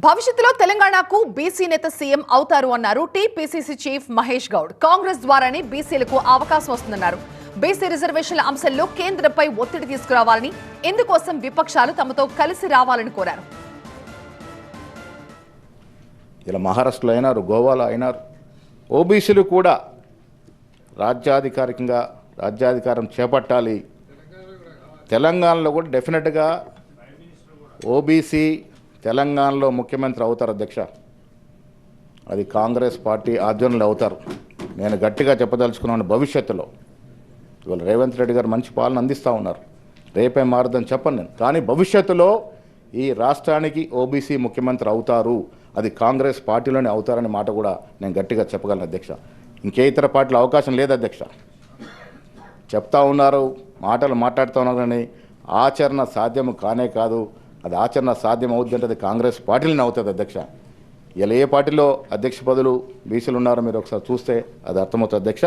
భవిష్యత్తులో తెలంగాణకు బీసీ నేత సీఎం అవుతారు అన్నారు టీపీసీసీ చీఫ్ మహేష్ గౌడ్. కాంగ్రెస్ ద్వారానే బీసీలకు అవకాశం వస్తుందన్నారు. బీసీ రిజర్వేషన్ల అంశంలో కేంద్రంపై ఒత్తిడి తీసుకురావాలని, ఇందుకోసం విపక్షాలు తమతో కలిసి రావాలని కోరారు. ఇలా మహారాష్ట్రలో అయినారు, గోవాలో అయినారు. ఓబీసీలు కూడా రాజ్యాధికారం చేపట్టాలి. తెలంగాణలో కూడా డెఫినెట్గా ఓబీసీ తెలంగాణలో ముఖ్యమంత్రి అవుతారు అధ్యక్ష. అది కాంగ్రెస్ పార్టీ ఆధ్వర్యంలో అవుతారు. నేను గట్టిగా చెప్పదలుచుకున్నాను. భవిష్యత్తులో ఇవాళ రేవంత్ రెడ్డి గారు మంచి పాలన అందిస్తూ ఉన్నారు, రేపే మారదని చెప్పను నేను. కానీ భవిష్యత్తులో ఈ రాష్ట్రానికి ఓబీసీ ముఖ్యమంత్రి అవుతారు, అది కాంగ్రెస్ పార్టీలోనే అవుతారనే మాట కూడా నేను గట్టిగా చెప్పగలను అధ్యక్ష. ఇంకే ఇతర పార్టీలో అవకాశం లేదు అధ్యక్ష. చెప్తా ఉన్నారు, మాటలు మాట్లాడుతూ ఉన్నారు, కానీ ఆచరణ సాధ్యం కానే కాదు. అది ఆచరణ సాధ్యం అవుతుందంటే అది కాంగ్రెస్ పార్టీలోనే అవుతుంది అధ్యక్ష. ఇలా ఏ పార్టీలో అధ్యక్ష పదవులు బీసీలు ఉన్నారో మీరు ఒకసారి చూస్తే అది అర్థమవుతుంది అధ్యక్ష.